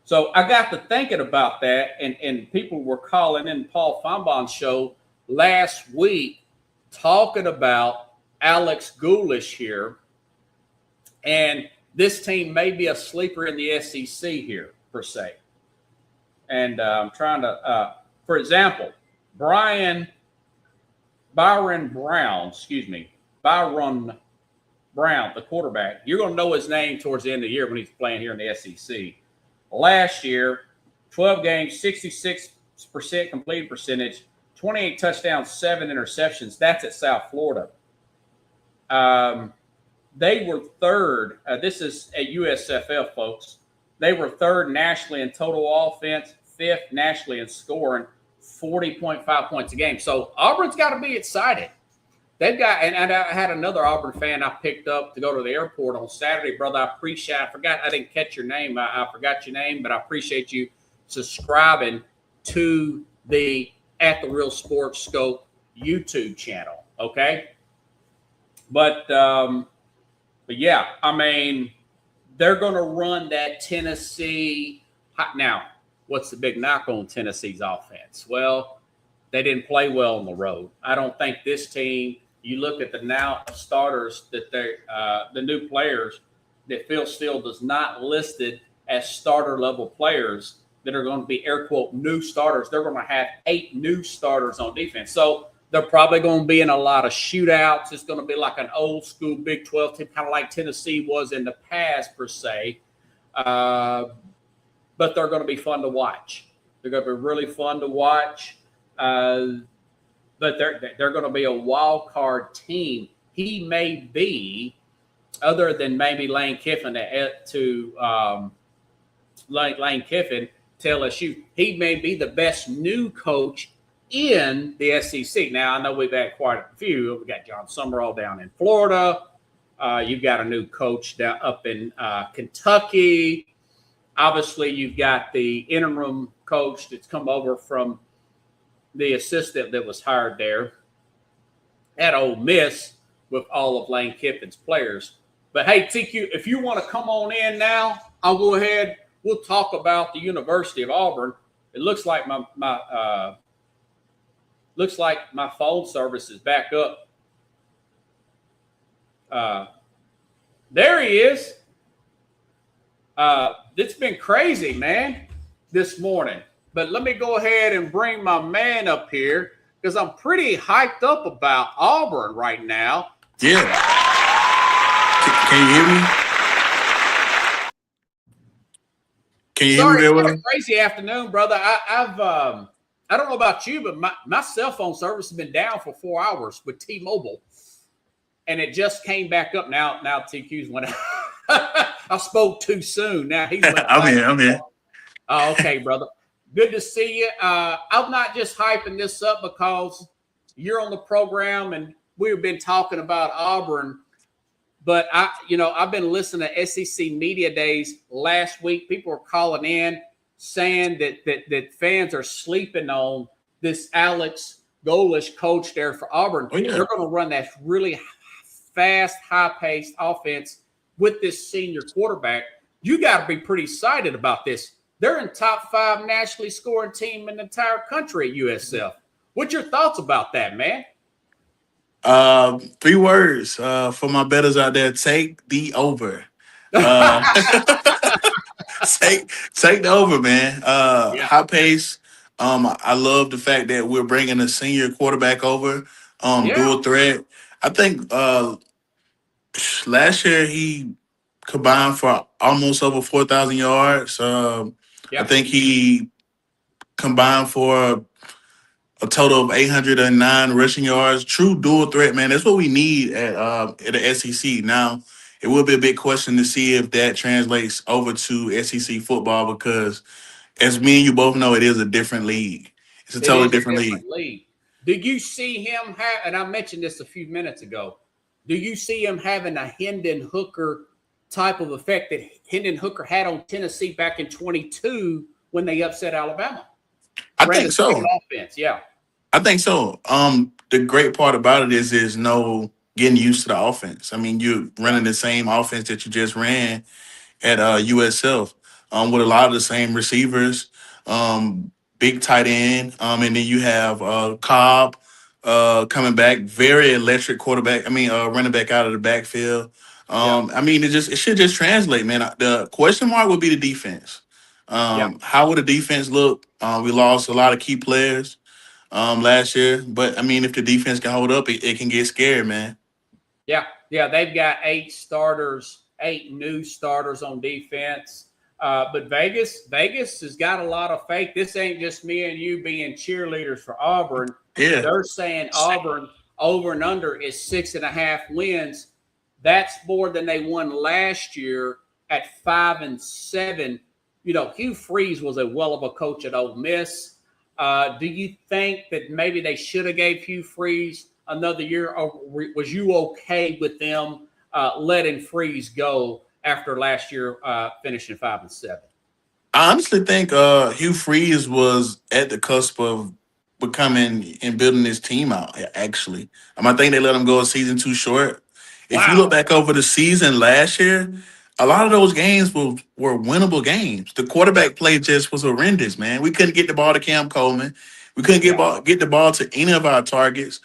So I got to thinking about that, and people were calling in Paul Feinbaum's show last week talking about Alex Goolish here. And this team may be a sleeper in the SEC here, per se. And I'm trying to, for example, Byron Brown, the quarterback. You're going to know his name towards the end of the year when he's playing here in the SEC. Last year, 12 games, 66% completed percentage, 28 touchdowns, 7 interceptions. That's at South Florida. They were third. This is at USFL, folks. They were third nationally in total offense, fifth nationally in scoring, 40.5 points a game. So Auburn's got to be excited. They've got, and I had another Auburn fan I picked up to go to the airport on Saturday, brother. I didn't catch your name. I forgot your name, but I appreciate you subscribing to the At the Real Sports Scope YouTube channel. Okay. But yeah, I mean, they're going to run that Tennessee. Now, what's the big knock on Tennessee's offense? Well, they didn't play well on the road. I don't think this team. You look at the now starters that the new players that Phil Steele does not listed as starter level players that are going to be air quote new starters. They're going to have 8 new starters on defense. So they're probably going to be in a lot of shootouts. It's going to be like an old school Big 12 team, kind of like Tennessee was in the past per se. But they're going to be fun to watch. They're going to be really fun to watch. But they're going to be a wild card team. He may be, other than maybe Lane Kiffin Lane Kiffin to LSU, he may be the best new coach in the SEC. Now, I know we've had quite a few. We've got John Summerall down in Florida. You've got a new coach down up in Kentucky. Obviously, you've got the interim coach that's come over from the assistant that was hired there at Ole Miss with all of Lane Kiffin's players. But hey, TQ, if you want to come on in now, I'll go ahead. We'll talk about the University of Auburn. It looks like my phone service is back up. There he is. It's been crazy, man, this morning. But let me go ahead and bring my man up here because I'm pretty hyped up about Auburn right now. Yeah. Can you hear me? Can you hear me there, Willie? Crazy afternoon, brother. I don't know about you, but my cell phone service has been down for 4 hours with T-Mobile, and it just came back up. Now TQ's went out. I spoke too soon. Now he's I'm here. Oh, okay, brother. Good to see you. I'm not just hyping this up because you're on the program and we've been talking about Auburn, but I've been listening to SEC Media Days last week. People are calling in saying that fans are sleeping on this Alex Golesh coach there for Auburn. Oh, yeah. They're going to run that really fast, high-paced offense with this senior quarterback. You got to be pretty excited about this. They're in top 5 nationally scoring team in the entire country at USF. What's your thoughts about that, man? 3 words for my bettors out there: take the over. Take the over, man. High pace. I love the fact that we're bringing a senior quarterback over. Dual threat. I think last year he combined for almost over 4,000 yards. I Yeah. think he combined for a total of 809 rushing yards. True dual threat, man. That's what we need at the SEC. Now, it will be a big question to see if that translates over to SEC football because, as me and you both know, it is a different league. It's a It totally is a different different league. league. Do you see him have, and I mentioned this a few minutes ago, do you see him having a Hendon Hooker type of effect that Hendon Hooker had on Tennessee back in 22 when they upset Alabama? I Ran the think same so. offense. Yeah. I think so. The great part about it is no getting used to the offense. I mean, you're Yeah. running the same offense that you just ran at USF with a lot of the same receivers, big tight end, and then you have Cobb coming back, very electric quarterback. I mean, running back out of the backfield. Yeah. I mean, it should just translate, man. The question mark would be the defense. Yeah. How would the defense look? We lost a lot of key players last year, but I mean, if the defense can hold up, it can get scary, man. Yeah, yeah, they've got 8 starters, 8 new starters on defense. But Vegas has got a lot of faith. This ain't just me and you being cheerleaders for Auburn. Yeah. They're saying Auburn over and under is 6.5 wins. That's more than they won last year at 5-7. You know, Hugh Freeze was a well of a coach at Ole Miss. Do you think that maybe they should have gave Hugh Freeze another year, or was you okay with them letting Freeze go after last year finishing 5-7? I honestly think Hugh Freeze was at the cusp of becoming and building his team out. Actually, I think they let him go a season too short. If you Wow. look back over the season last year, a lot of those games were winnable games. The Yeah, quarterback play just was horrendous, man. We couldn't get the ball to Cam Coleman. We couldn't yeah, get the ball to any of our targets.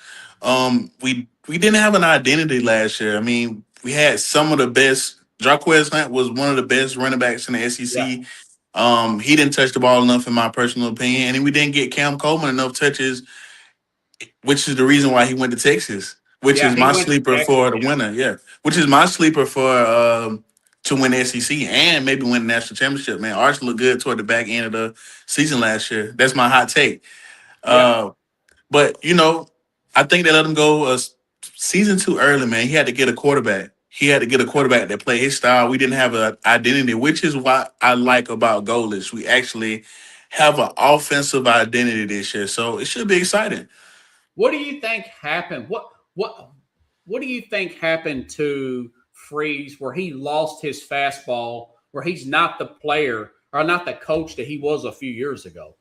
We didn't have an identity last year. I mean, we had some of the best. Jarquez Hunt was one of the best running backs in the yeah, SEC. He didn't touch the ball enough, in my personal opinion, and we didn't get Cam Coleman enough touches, which is the reason why he went to Texas, which yeah. is He my went to sleeper Texas. for the winner. Yeah, which is my sleeper for to win the SEC and maybe win the national championship. Man, Arch looked good toward the back end of the season last year. That's my hot take. Yeah, Uh, but I think they let him go a season too early, man. He had to get a quarterback. He had to get a quarterback that play his style. We didn't have an identity, which is what I like about Goalish. We actually have an offensive identity this year, so it should be exciting. what do you think happened? What do you think happened to Freeze where he lost his fastball, where he's not the player or not the coach that he was a few years ago?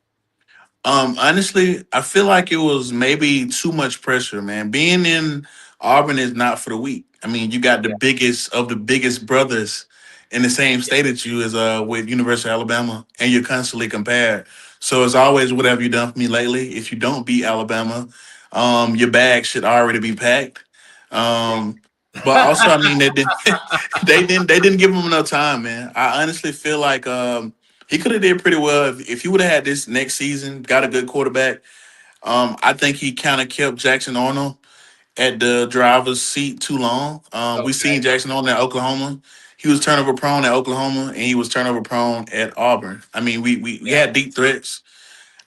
Honestly, I feel like it was maybe too much pressure, man. Being in Auburn is not for the weak. I mean, you got the Yeah, biggest of the biggest brothers in the same yeah, state as you as with University of Alabama, and you're constantly compared. So it's always what have you done for me lately? If you don't beat Alabama, your bag should already be packed. Um, but also, I mean, they didn't give him enough time, man. I honestly feel like he could have did pretty well if he would have had this next season, got a good quarterback. I think he kind of kept Jackson Arnold at the driver's seat too long. We okay, seen Jackson Arnold at Oklahoma. He was turnover prone at Oklahoma, and he was turnover prone at Auburn. I mean, we yeah, had deep threats.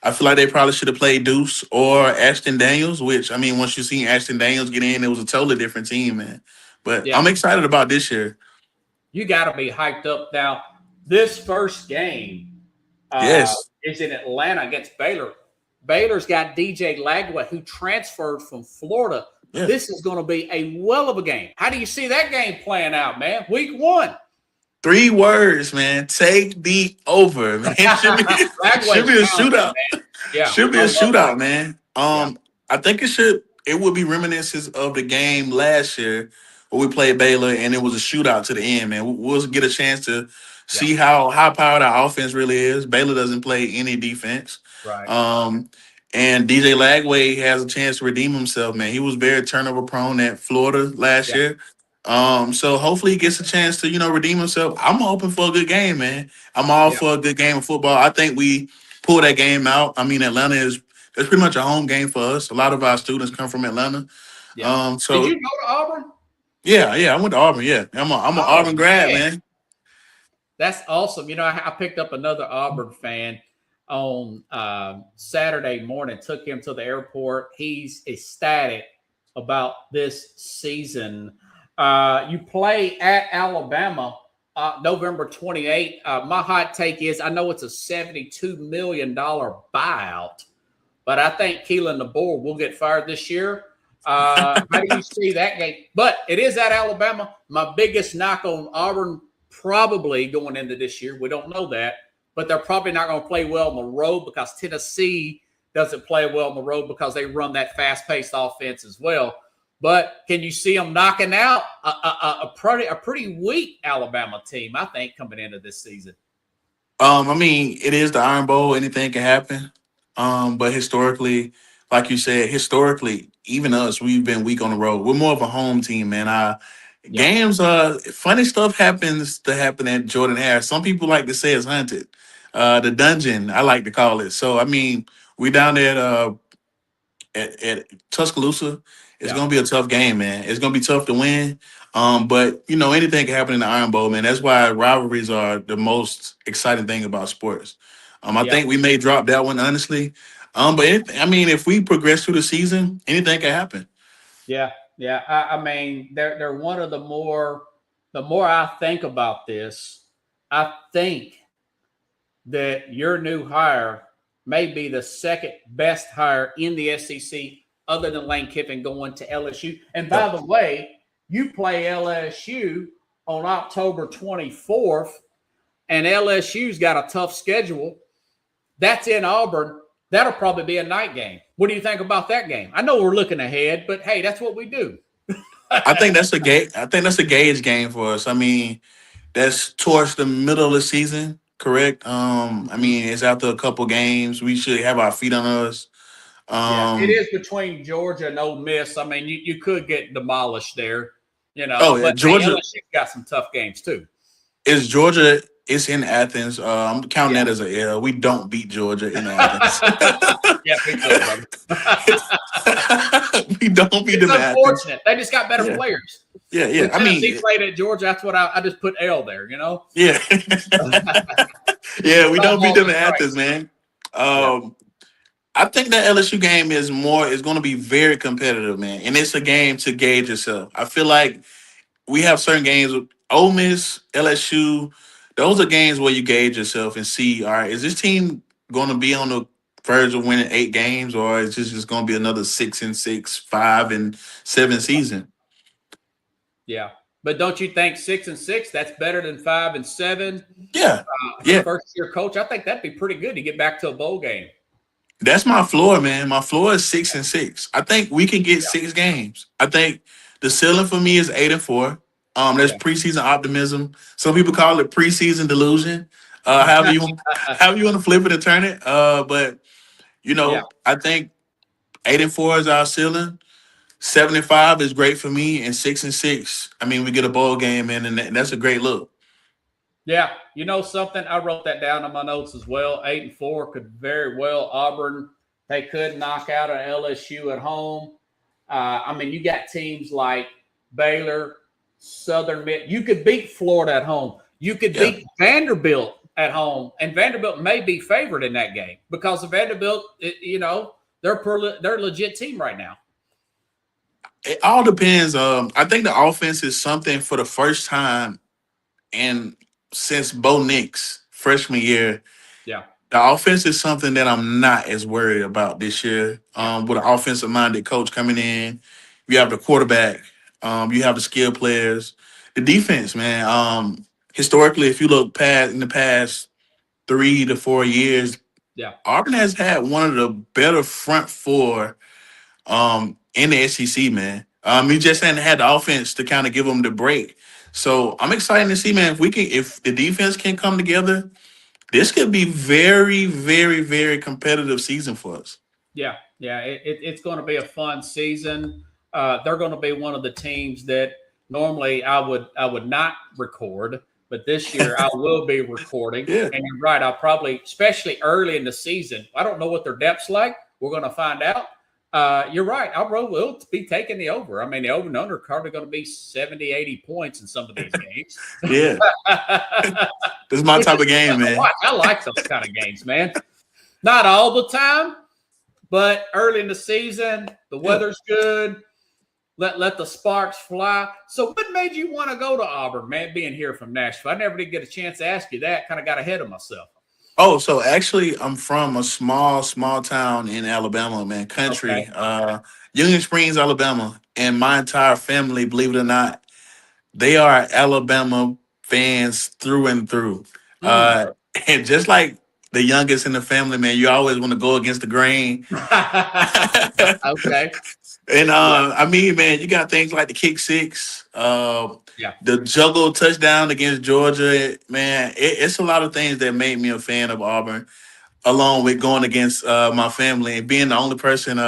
I feel like they probably should have played Deuce or Ashton Daniels, which I mean, once you seen Ashton Daniels get in, it was a totally different team, man. But yeah. I'm excited about this year. You got to be hyped up now. This first game Yes. is in Atlanta against Baylor. Baylor's got DJ Lagway, who transferred from Florida. Yeah. This is going to be a well of a game. How do you see that game playing out, man? Week 1. 3 words, man. Take the over, man. Should Lagway's be a talented, shootout. man. Yeah, Should be I a love shootout, Lagway. man. Yeah, I think it would be reminiscence of the game last year where we played Baylor and it was a shootout to the end, man. We'll get a chance to yeah, see how high powered our offense really is. Baylor doesn't play any defense. right. Um, and DJ Lagway has a chance to redeem himself, man. He was very turnover prone at Florida last Yeah, year. So hopefully he gets a chance to, redeem himself. I'm hoping for a good game, man. I'm all yeah, for a good game of football. I think we pull that game out. I mean, Atlanta is it's pretty much a home game for us. A lot of our students come from Atlanta. yeah. Did So you go to Auburn? yeah, I went to Auburn. Yeah, I'm a Oh, Auburn grad, man. man. That's awesome. I picked up another Auburn fan on Saturday morning, took him to the airport. He's ecstatic about this season. You play at Alabama November 28th. My hot take is I know it's a $72 million buyout, but I think Keelan DeBoer will get fired this year. How do you see that game? But it is at Alabama. My biggest knock on Auburn probably going into this year, we don't know that, but they're probably not going to play well on the road because Tennessee doesn't play well on the road because they run that fast-paced offense as well. But can you see them knocking out a pretty weak Alabama team, I think, coming into this season? I mean, it is the Iron Bowl. Anything can happen. But historically, like you said, even us, we've been weak on the road. We're more of a home team, man. Games, funny stuff happens to happen at Jordan Hare. Some people like to say it's haunted. The dungeon, I like to call it. So, I mean, we down there at Tuscaloosa. It's gonna be a tough game, man. It's gonna be tough to win. But anything can happen in the Iron Bowl, man. That's why rivalries are the most exciting thing about sports. I think we may drop that one, honestly. But if we progress through the season, anything can happen. Yeah. I mean, they're one of the more I think about this, I think that your new hire may be the second best hire in the SEC other than Lane Kiffin going to LSU. And by the way, you play LSU on October 24th, and LSU's got a tough schedule. That's in Auburn. That'll probably be a night game. What do you think about that game? I know we're looking ahead, but hey, that's what we do. I think that's a gauge game for us. I mean, that's towards the middle of the season, correct? It's after a couple games. We should have our feet on us. It is between Georgia and Ole Miss. I mean, you could get demolished there, but Georgia LSU got some tough games too. Is Georgia? It's in Athens. I'm counting that as an L. We don't beat Georgia in Athens. Yeah, we do, brother. We don't beat them. Unfortunate. They just got better players. Yeah. When Tennessee played at Georgia. That's what I just put L there. Yeah. Yeah, we don't beat them in Athens, man. I think that LSU game is going to be very competitive, man, and it's a game to gauge yourself. I feel like we have certain games with Ole Miss, LSU. Those are games where you gauge yourself and see, all right, is this team going to be on the verge of winning 8 games, or is this just going to be another 6-6, 5-7 season? Yeah, but don't you think 6-6? That's better than 5-7. Yeah, First year coach, I think that'd be pretty good to get back to a bowl game. That's my floor, man. My floor is 6-6. I think we can get 6 games. I think the ceiling for me is 8-4. There's preseason optimism. Some people call it preseason delusion. However you want to flip it and turn it. But I think 8-4 is our ceiling. 75 is great for me, and 6-6. I mean, we get a bowl game in, and that's a great look. Yeah, something, I wrote that down on my notes as well. 8-4 could very well Auburn. They could knock out an LSU at home. You got teams like Baylor, Southern Miss. You could beat Florida at home. You could beat Vanderbilt at home, and Vanderbilt may be favored in that game because of Vanderbilt. They're a legit team right now. It all depends. I think the offense is something for the first time, and since Bo Nix freshman year, the offense is something that I'm not as worried about this year. With an offensive-minded coach coming in, you have the quarterback, you have the skill players, the defense, man. Historically, if you look in the past 3 to 4 years, Auburn has had one of the better front four in the SEC, man. We just hadn't had the offense to kind of give them the break. So I'm excited to see, man, if the defense can come together, this could be very, very, very competitive season for us. Yeah. It's going to be a fun season. They're going to be one of the teams that normally I would not record, but this year I will be recording. And you're right, I'll probably, especially early in the season, I don't know what their depth's like. We're going to find out. You're right. We'll be taking the over. I mean, the over and under probably going to be 70, 80 points in some of these games. Yeah, this is my Which type is of game, fun to man. watch. I like those kind of games, man. Not all the time, but early in the season, the Yeah. weather's good. Let the sparks fly. So, what made you want to go to Auburn, man? Being here from Nashville, I never did get a chance to ask you that. Kind of got ahead of myself. Oh, so actually, I'm from a small town in Alabama, man, Okay. country, Union Springs, Alabama, and my entire family, believe it or not, they are Alabama fans through and through. Mm. Uh, and just like the youngest in the family, man, you always want to go against the grain. Okay. And Yeah. I mean, man, you got things like the kick six, Yeah. the juggle touchdown against Georgia. Man, it's a lot of things that made me a fan of Auburn, along with going against my family and being the only person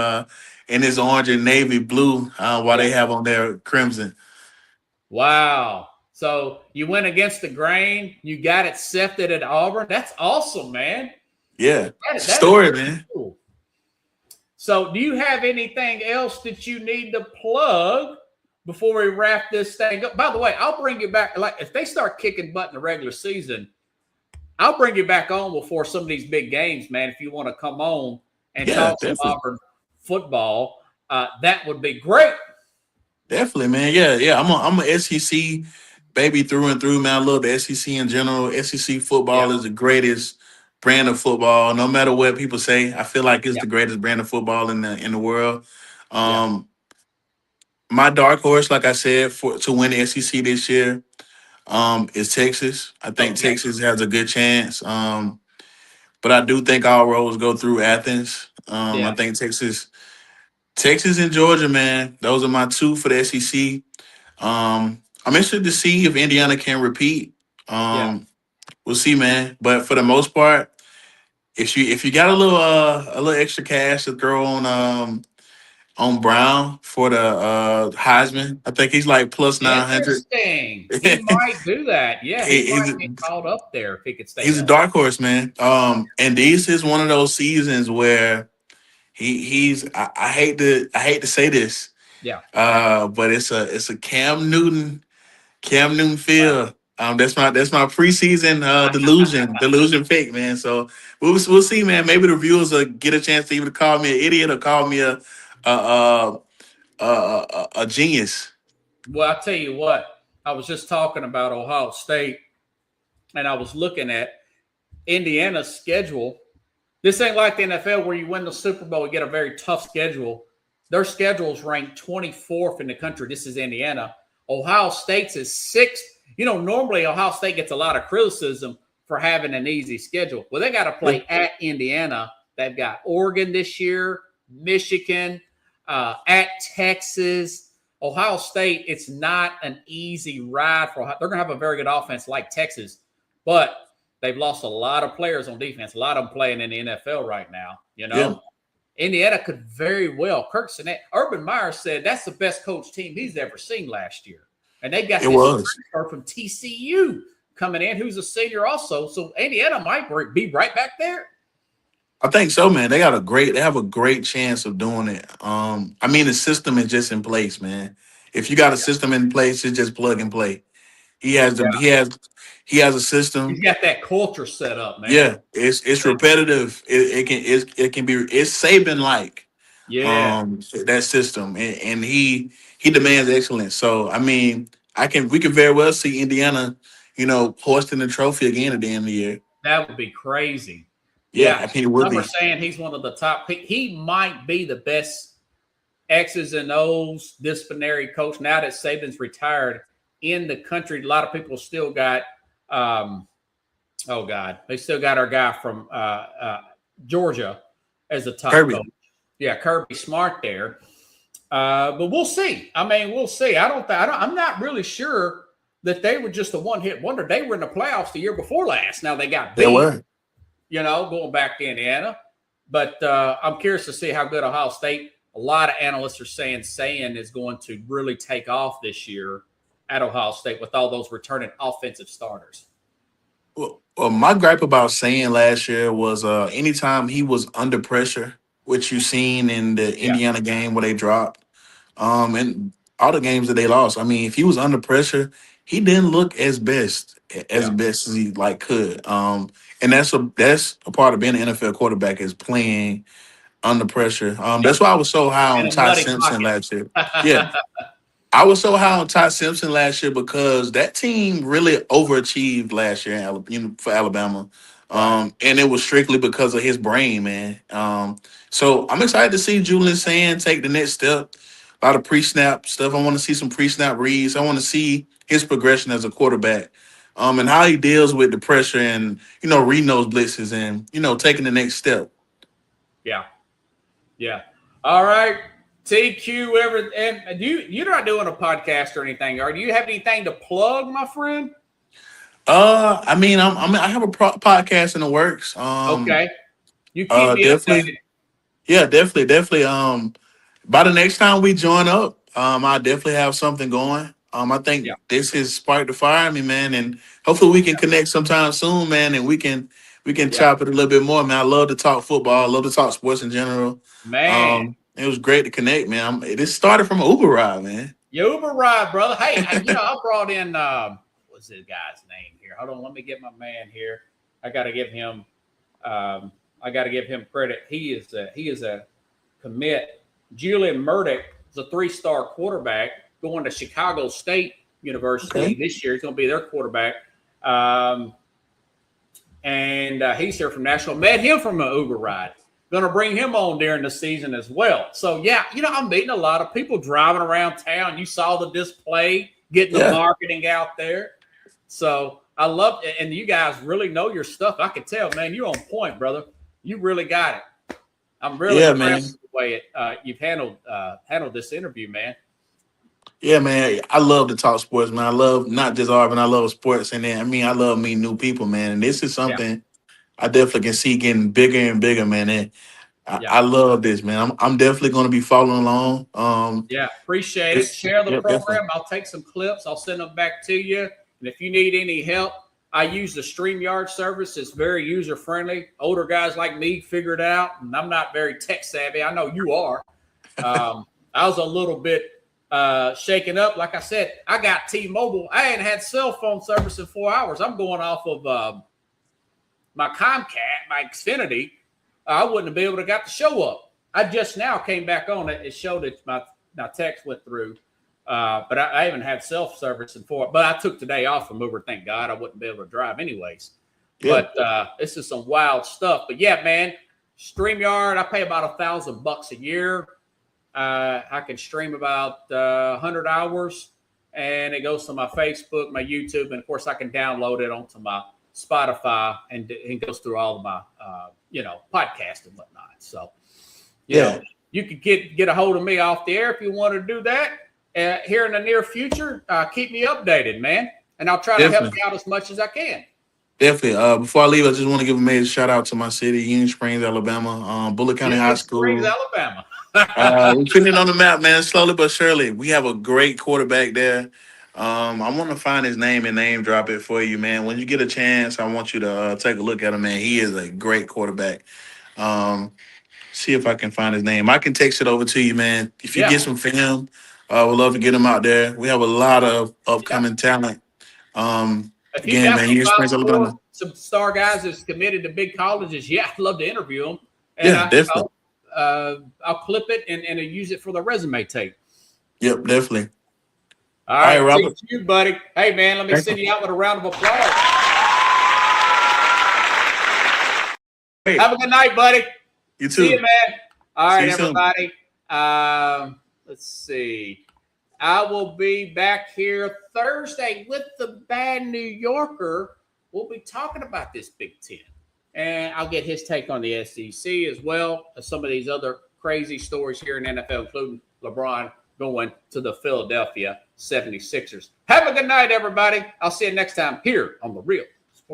in this orange and navy blue while Yeah. they have on their crimson. Wow. So you went against the grain. You got accepted at Auburn. That's awesome, man. Yeah, That, it's a that is story, man. cool. So, do you have anything else that you need to plug before we wrap this thing up? By the way, I'll bring you back. Like, if they start kicking butt in the regular season, I'll bring you back on before some of these big games, man. If you want to come on and Yeah, talk some definitely. Auburn football, that would be great. Definitely, man. Yeah. I'm a SEC baby through and through, man. I love the SEC in general. SEC Yeah, football is the greatest brand of football. No matter what people say, I feel like it's yeah, the greatest brand of football in the world. yeah. Um, my dark horse, like I said, for to win the SEC this year, is Texas. I think Okay. Texas has a good chance. But I do think all roads go through Athens. I Yeah, think Texas and Georgia, man. Those are my two for the SEC. I'm interested to see if Indiana can repeat. yeah. We'll see, man. But for the most part, if you got a little extra cash to throw on Brown for the Heisman, I think he's like plus 900. Interesting. He might do that. Yeah, he might he's get called up there if he could stay he's a healthy. dark horse, man. And this is one of those seasons where I hate to say this, Yeah. but it's a Cam Newton Wow. feel. That's my preseason delusion fake, man. So we'll see, man. Maybe the viewers will get a chance to either call me an idiot or call me a a, a genius. Well, I tell you what, I was just talking about Ohio State, and I was looking at Indiana's schedule. This ain't like the NFL where you win the Super Bowl, you get a very tough schedule. Their schedule's ranked 24th in the country. This is Indiana. Ohio State's is sixth. You know, normally Ohio State gets a lot of criticism for having an easy schedule. Well, they got to Yeah, play at Indiana. They've got Oregon this year, Michigan, at Texas. Ohio State, it's not an easy ride for Ohio. They're going to have a very good offense like Texas, but they've lost a lot of players on defense. A lot of them playing in the NFL right now. You yeah, know, Indiana could very well. Urban Meyer said that's the best coach team he's ever seen last year, and they got it this was. transfer from TCU coming in, who's a senior also. So Indiana might be right back there. I think so, man. They have a great chance of doing it. I mean, the system is just in place, man. If you got a Yeah, system in place, it's just plug and play. He has the yeah. he has a He's system. got that culture set up, man. Yeah, it's repetitive. It can be it's Saban like Yeah, that system, and he demands excellence. So I mean, we can very well see Indiana, hoisting the trophy again at the end of the year. that would be crazy. Yeah, Yeah, I think it would some are be. saying he's one of the top. He might be the best X's and O's disciplinary coach now that Saban's retired in the country. A lot of people still got, oh God, they still got our guy from Georgia as a top Kirby. coach. Yeah, Kirby Smart there. But we'll see. I mean, we'll see. I'm not really sure that they were just a one-hit wonder. They were in the playoffs the year before last. Now they got There beat, were. going back to Indiana. But I'm curious to see how good Ohio State. A lot of analysts are saying is going to really take off this year at Ohio State with all those returning offensive starters. Well, my gripe about saying last year was anytime he was under pressure, which you seen in the Yeah, Indiana game where they dropped, and all the games that they lost. I mean, if he was under pressure, he didn't look as yeah. best as he like could. And that's a part of being an NFL quarterback is playing under pressure. Yep. That's why I was so high In on a Ty muddy Simpson pocket. last year. Yeah, I was so high on Ty Simpson last year because that team really overachieved last year in for Alabama. Right. And it was strictly because of his brain, man. So I'm excited to see Julian Sand take the next step. A lot of pre-snap stuff. I want to see some pre-snap reads. I want to see his progression as a quarterback. And how he deals with the pressure and, reading those blitzes and, taking the next step. Yeah. Yeah. All right. TQ, and you're not doing a podcast or anything, or do you have anything to plug, my friend? I mean, I have a podcast in the works. Okay. You keep me Definitely. updated. Yeah, definitely. By the next time we join up, I definitely have something going. I Yeah. think this has sparked the fire in me, man, and hopefully we can connect sometime soon, man, and we can Yeah. chop it a little bit more, man. I love to talk football. I love to talk sports in general. Man. It was great to connect, man. This started from an Uber ride, man. You Uber ride, brother. Hey, I brought in what's this guy's name here? Hold on, let me get my man here. I gotta give him credit. He is a commit. Julian Murdoch is a 3-star quarterback going to Chicago State University Okay. this year. He's going to be their quarterback. And he's here from Nashville. Met him from an Uber ride. Going to bring him on during the season as well. So, yeah, I'm meeting a lot of people driving around town. You saw the display, getting the Yeah. marketing out there. So I love it. And you guys really know your stuff. I can tell, man, you're on point, brother. You really got it. I'm really Yeah, impressed man. with the way you've handled this interview, man. Yeah, man. I love to talk sports, man. I love not just Auburn. I love sports, and then I love meeting new people, man. And this is Yeah, something I definitely can see getting bigger and bigger, man. And yeah, I love this, man. I'm definitely going to be following along. yeah. Appreciate it. It's Share the Yep, definitely. program. I'll take some clips. I'll send them back to you. And if you need any help, I use the StreamYard service. It's very user friendly. Older guys like me figure it out, and I'm not very tech savvy. I know you are. I was a little bit shaken up. Like I said, I got T-Mobile. I ain't had cell phone service in 4 hours. I'm going off of my Comcast, my Xfinity. I wouldn't have been able to got the show up. I just now came back on it. It showed that my text went through. But I haven't had self-service in 4. But I took today off from Uber. Thank God. I wouldn't be able to drive anyways. Yeah. But this is some wild stuff. But yeah, man, StreamYard, I pay about $1,000 a year. I can stream about 100 hours, and it goes to my Facebook, my YouTube, and of course I can download it onto my Spotify, and it goes through all of my podcast and whatnot. So you could get a hold of me off the air if you want to do that. Here in the near future, keep me updated, man, and I'll try to help you out as much as I can. Definitely. Before I leave, I just want to give a major shout out to my city, Union Springs, Alabama, Bullitt County High School. Springs, Alabama. We're putting it on the map, man, slowly but surely. We have a great quarterback there. I want to find his name and name drop it for you, man. When you get a chance, I want you to take a look at him, man. He is a great quarterback. See if I can find his name. I can text it over to you, man. If you get some film, we'd love to get him out there. We have a lot of upcoming talent. If you Again, got man, Union Springs, Alabama. some star guys that's committed to big colleges, I'd love to interview them. And definitely. I'll clip it and use it for the resume tape. Yep, definitely. All right, Robert. See you, buddy. Hey, man, let me send you out with a round of applause. Hey. Have a good night, buddy. You too. See you, man. All right, See you everybody. Let's see. I will be back here Thursday with the Bad New Yorker. We'll be talking about this Big Ten. And I'll get his take on the SEC as well as some of these other crazy stories here in NFL, including LeBron going to the Philadelphia 76ers. Have a good night, everybody. I'll see you next time here on The Real